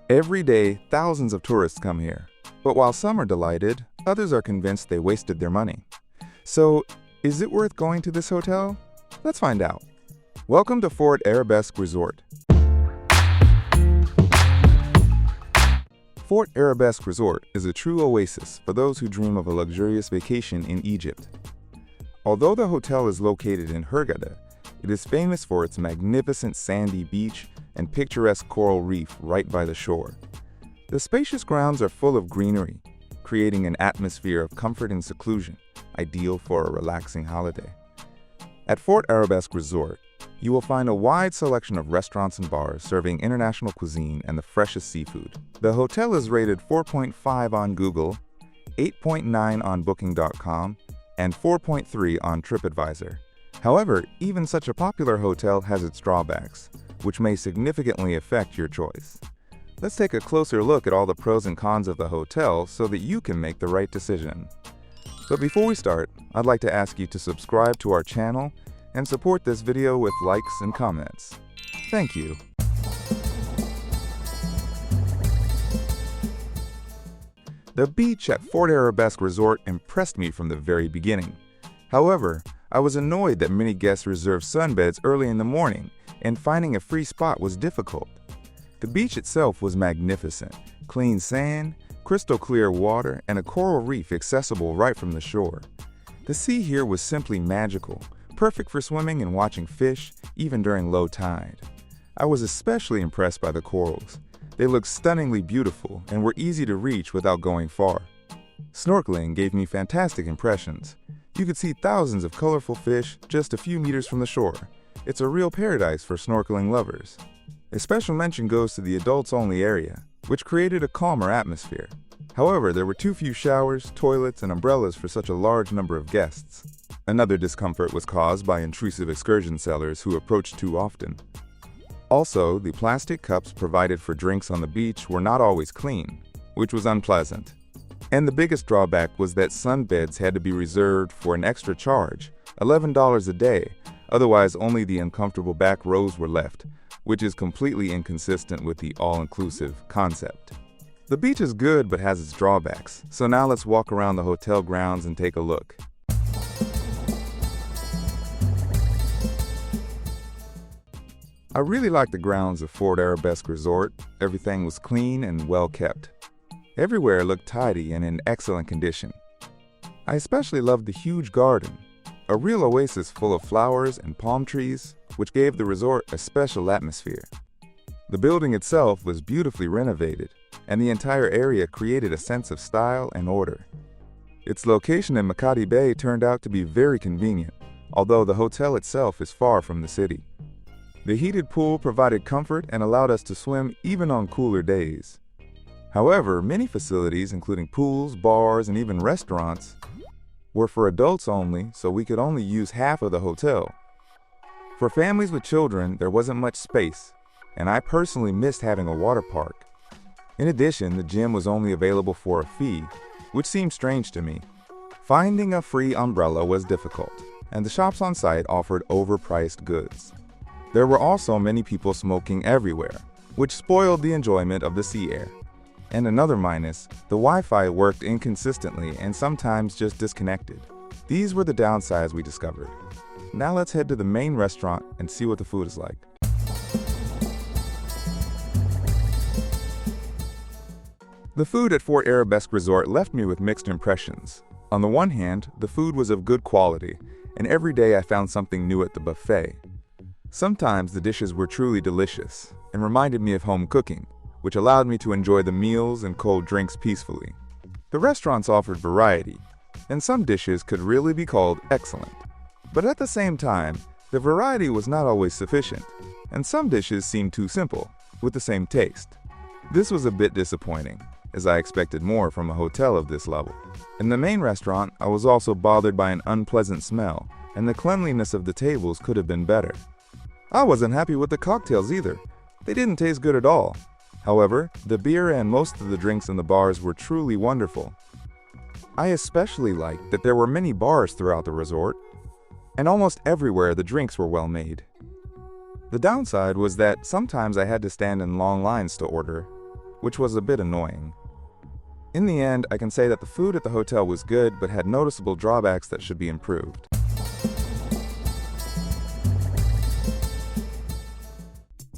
Every day, thousands of tourists come here. But while some are delighted, others are convinced they wasted their money. So, is it worth going to this hotel? Let's find out. Welcome to Fort Arabesque Resort. Fort Arabesque Resort is a true oasis for those who dream of a luxurious vacation in Egypt. Although the hotel is located in Hurghada, it is famous for its magnificent sandy beach and picturesque coral reef right by the shore. The spacious grounds are full of greenery, creating an atmosphere of comfort and seclusion, ideal for a relaxing holiday. At Fort Arabesque Resort, you will find a wide selection of restaurants and bars serving international cuisine and the freshest seafood. The hotel is rated 4.5 on Google, 8.9 on Booking.com, and 4.3 on TripAdvisor. However, even such a popular hotel has its drawbacks, which may significantly affect your choice. Let's take a closer look at all the pros and cons of the hotel so that you can make the right decision. But before we start, I'd like to ask you to subscribe to our channel and support this video with likes and comments. Thank you. The beach at Fort Arabesque Resort impressed me from the very beginning. However, I was annoyed that many guests reserved sunbeds early in the morning, and finding a free spot was difficult. The beach itself was magnificent: clean sand, crystal clear water, and a coral reef accessible right from the shore. The sea here was simply magical, perfect for swimming and watching fish, even during low tide. I was especially impressed by the corals. They looked stunningly beautiful and were easy to reach without going far. Snorkeling gave me fantastic impressions. You could see thousands of colorful fish just a few meters from the shore. It's a real paradise for snorkeling lovers. A special mention goes to the adults-only area, which created a calmer atmosphere. However, there were too few showers, toilets, and umbrellas for such a large number of guests. Another discomfort was caused by intrusive excursion sellers who approached too often. Also, the plastic cups provided for drinks on the beach were not always clean, which was unpleasant. And the biggest drawback was that sunbeds had to be reserved for an extra charge, $11 a day, otherwise only the uncomfortable back rows were left, which is completely inconsistent with the all-inclusive concept. The beach is good but has its drawbacks, so now let's walk around the hotel grounds and take a look. I really liked the grounds of Fort Arabesque Resort. Everything was clean and well kept. Everywhere looked tidy and in excellent condition. I especially loved the huge garden, a real oasis full of flowers and palm trees, which gave the resort a special atmosphere. The building itself was beautifully renovated, and the entire area created a sense of style and order. Its location in Makadi Bay turned out to be very convenient, although the hotel itself is far from the city. The heated pool provided comfort and allowed us to swim even on cooler days. However, many facilities, including pools, bars, and even restaurants, were for adults only, so we could only use half of the hotel. For families with children, there wasn't much space, and I personally missed having a water park. In addition, the gym was only available for a fee, which seemed strange to me. Finding a free umbrella was difficult, and the shops on site offered overpriced goods. There were also many people smoking everywhere, which spoiled the enjoyment of the sea air. And another minus, the Wi-Fi worked inconsistently and sometimes just disconnected. These were the downsides we discovered. Now let's head to the main restaurant and see what the food is like. The food at Fort Arabesque Resort left me with mixed impressions. On the one hand, the food was of good quality, and every day I found something new at the buffet. Sometimes the dishes were truly delicious and reminded me of home cooking, which allowed me to enjoy the meals and cold drinks peacefully. The restaurants offered variety, and some dishes could really be called excellent. But at the same time, the variety was not always sufficient, and some dishes seemed too simple, with the same taste. This was a bit disappointing, as I expected more from a hotel of this level. In the main restaurant, I was also bothered by an unpleasant smell, and the cleanliness of the tables could have been better. I wasn't happy with the cocktails either. They didn't taste good at all. However, the beer and most of the drinks in the bars were truly wonderful. I especially liked that there were many bars throughout the resort, and almost everywhere the drinks were well made. The downside was that sometimes I had to stand in long lines to order, which was a bit annoying. In the end, I can say that the food at the hotel was good but had noticeable drawbacks that should be improved.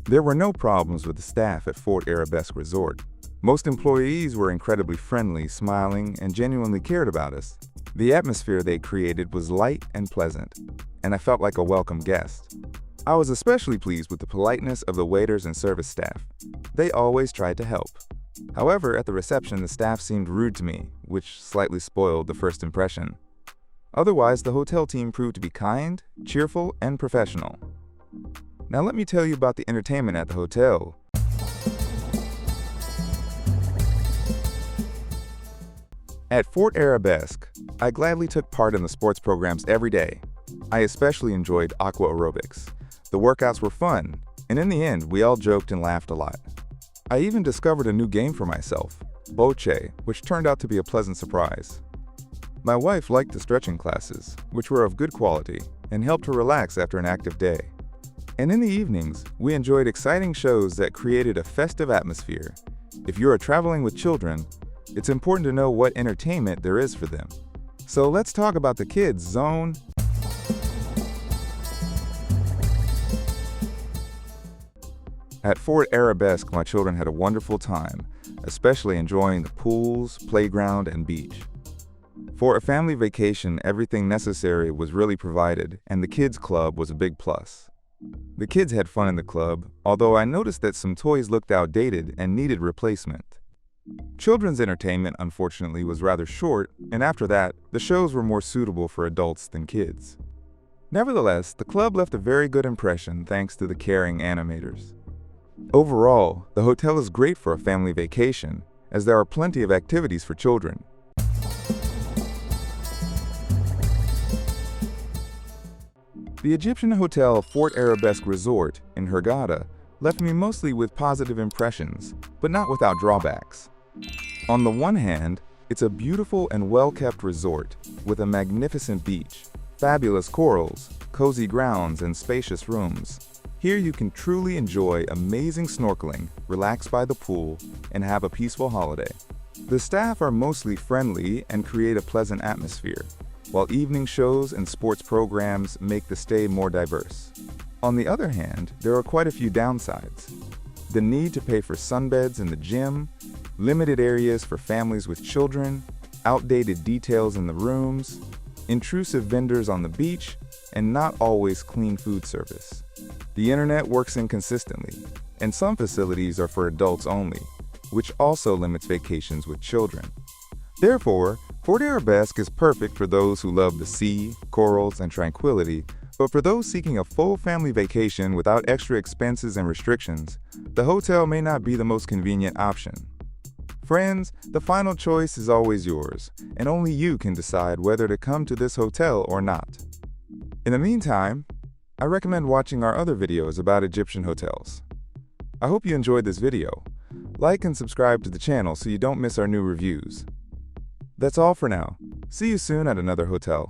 There were no problems with the staff at Fort Arabesque Resort. Most employees were incredibly friendly, smiling, and genuinely cared about us. The atmosphere they created was light and pleasant, and I felt like a welcome guest. I was especially pleased with the politeness of the waiters and service staff. They always tried to help. However, at the reception, the staff seemed rude to me, which slightly spoiled the first impression. Otherwise, the hotel team proved to be kind, cheerful, and professional. Now let me tell you about the entertainment at the hotel. At Fort Arabesque, I gladly took part in the sports programs every day. I especially enjoyed aqua aerobics. The workouts were fun, and in the end, we all joked and laughed a lot. I even discovered a new game for myself, bocce, which turned out to be a pleasant surprise. My wife liked the stretching classes, which were of good quality and helped her relax after an active day. And in the evenings, we enjoyed exciting shows that created a festive atmosphere. If you are traveling with children, it's important to know what entertainment there is for them. So let's talk about the kids' zone. At Fort Arabesque, my children had a wonderful time, especially enjoying the pools, playground, and beach. For a family vacation, everything necessary was really provided, and the kids' club was a big plus. The kids had fun in the club, although I noticed that some toys looked outdated and needed replacement. Children's entertainment, unfortunately, was rather short, and after that, the shows were more suitable for adults than kids. Nevertheless, the club left a very good impression thanks to the caring animators. Overall, the hotel is great for a family vacation, as there are plenty of activities for children. The Egyptian hotel Fort Arabesque Resort in Hurghada left me mostly with positive impressions, but not without drawbacks. On the one hand, it's a beautiful and well-kept resort with a magnificent beach, fabulous corals, cozy grounds, and spacious rooms. Here you can truly enjoy amazing snorkeling, relax by the pool, and have a peaceful holiday. The staff are mostly friendly and create a pleasant atmosphere, while evening shows and sports programs make the stay more diverse. On the other hand, there are quite a few downsides. The need to pay for sunbeds in the gym, limited areas for families with children, outdated details in the rooms, intrusive vendors on the beach, and not always clean food service. The internet works inconsistently, and some facilities are for adults only, which also limits vacations with children. Therefore, Fort Arabesque is perfect for those who love the sea, corals, and tranquility, but for those seeking a full family vacation without extra expenses and restrictions, the hotel may not be the most convenient option. Friends, the final choice is always yours, and only you can decide whether to come to this hotel or not. In the meantime, I recommend watching our other videos about Egyptian hotels. I hope you enjoyed this video. Like and subscribe to the channel so you don't miss our new reviews. That's all for now. See you soon at another hotel.